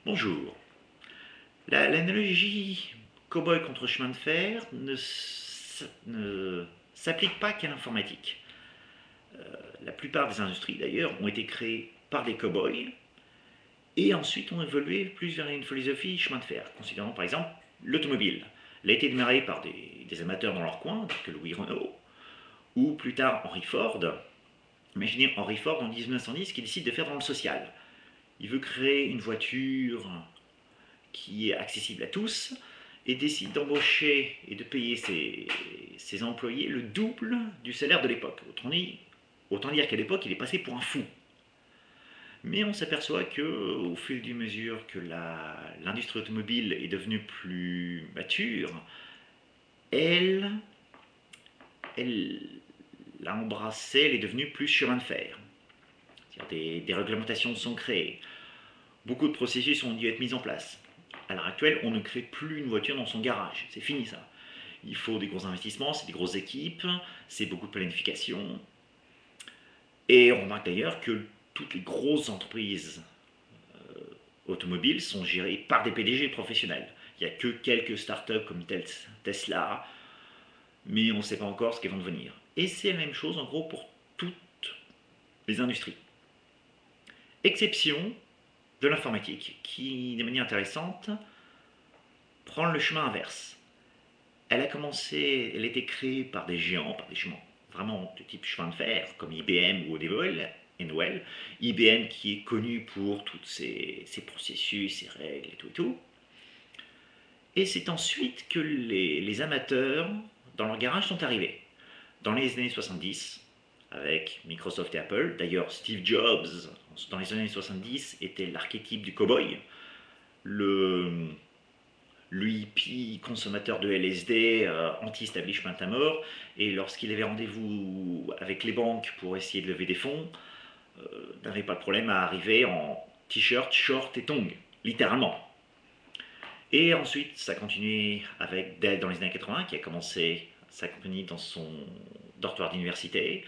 Bonjour. L'analogie cow-boy contre chemin de fer ne s'applique pas qu'à l'informatique. La plupart des industries, d'ailleurs, ont été créées par des cow-boys et ensuite ont évolué plus vers une philosophie chemin de fer, considérant par exemple l'automobile. Elle a été démarrée par des amateurs dans leur coin, que Louis Renault, ou plus tard Henry Ford. Imaginez Henry Ford en 1910 qui décide de faire dans le social. Il veut créer une voiture qui est accessible à tous et décide d'embaucher et de payer ses employés le double du salaire de l'époque. Autant dire qu'à l'époque, il est passé pour un fou. Mais on s'aperçoit qu'au fil du mesure que l'industrie automobile est devenue plus mature, elle l'a embrassée, elle est devenue plus chemin de fer. Des réglementations sont créées. Beaucoup de processus ont dû être mis en place. À l'heure actuelle, on ne crée plus une voiture dans son garage. C'est fini ça. Il faut des gros investissements, c'est des grosses équipes, c'est beaucoup de planification. Et on remarque d'ailleurs que toutes les grosses entreprises automobiles sont gérées par des PDG professionnels. Il n'y a que quelques startups comme Tesla, mais on ne sait pas encore ce qu'elles vont devenir. Et c'est la même chose en gros pour toutes les industries. Exception de l'informatique, qui, de manière intéressante, prend le chemin inverse. Elle a commencé, elle a été créée par des géants vraiment de type chemin de fer, comme IBM ou Honeywell. IBM qui est connu pour tous ses processus, ses règles et tout. Et c'est ensuite que les amateurs, dans leur garage, sont arrivés. Dans les années 70, avec Microsoft et Apple. D'ailleurs, Steve Jobs, dans les années 70, était l'archétype du cow-boy. Le hippie consommateur de LSD, anti-establishment à mort, et lorsqu'il avait rendez-vous avec les banques pour essayer de lever des fonds, n'avait pas de problème à arriver en t-shirt, short et tongs, littéralement. Et ensuite, ça a continué avec Dell dans les années 80, qui a commencé sa compagnie dans son dortoir d'université,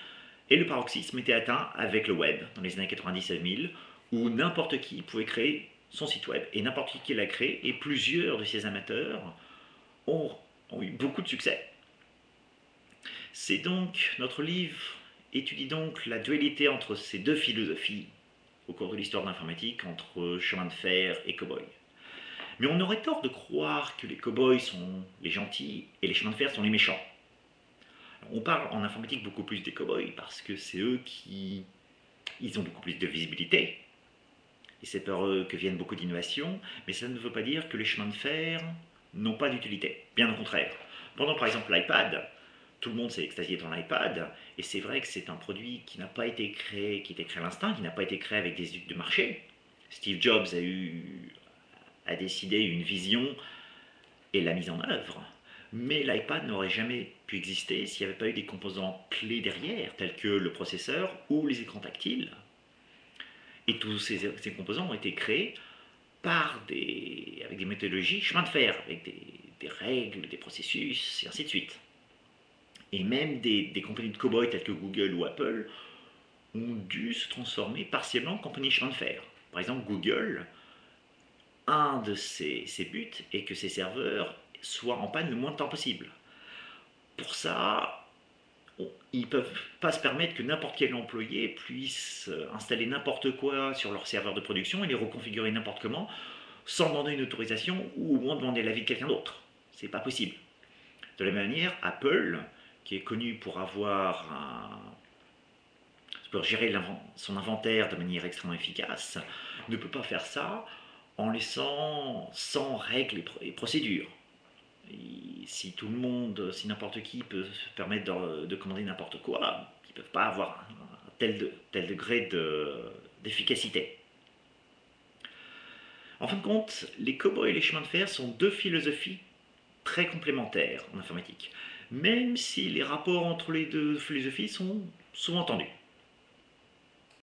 et le paroxysme était atteint avec le web dans les années 90 et 2000, où n'importe qui pouvait créer son site web, et n'importe qui l'a créé, et plusieurs de ces amateurs ont eu beaucoup de succès. C'est donc, notre livre étudie donc la dualité entre ces deux philosophies au cours de l'histoire de l'informatique, entre chemin de fer et cow-boy. Mais on aurait tort de croire que les cow-boys sont les gentils et les chemins de fer sont les méchants. On parle en informatique beaucoup plus des cow-boys parce que c'est eux qui ils ont beaucoup plus de visibilité, et c'est par eux que viennent beaucoup d'innovations, mais ça ne veut pas dire que les chemins de fer n'ont pas d'utilité. Bien au contraire. Pendant par exemple l'iPad, tout le monde s'est extasié dans l'iPad, et c'est vrai que c'est un produit qui n'a pas été créé, qui a été créé à l'instinct, qui n'a pas été créé avec des études de marché. Steve Jobs a décidé une vision et l'a mise en œuvre. Mais l'iPad n'aurait jamais pu exister s'il n'y avait pas eu des composants clés derrière, tels que le processeur ou les écrans tactiles. Et tous ces composants ont été créés avec des méthodologies chemin de fer, avec des règles, des processus, et ainsi de suite. Et même des compagnies de cow-boys telles que Google ou Apple ont dû se transformer partiellement en compagnies chemin de fer. Par exemple, Google, un de ses buts est que ses serveurs soient en panne le moins de temps possible. Pour ça, ils ne peuvent pas se permettre que n'importe quel employé puisse installer n'importe quoi sur leur serveur de production et les reconfigurer n'importe comment sans demander une autorisation ou au moins demander l'avis de quelqu'un d'autre. C'est pas possible. De la même manière, Apple, qui est connu pour gérer son inventaire de manière extrêmement efficace, ne peut pas faire ça en laissant sans règles et procédures. Si n'importe qui peut se permettre de commander n'importe quoi, ils ne peuvent pas avoir un tel degré d'efficacité. En fin de compte, les cow-boys et les chemins de fer sont deux philosophies très complémentaires en informatique, même si les rapports entre les deux philosophies sont souvent tendus.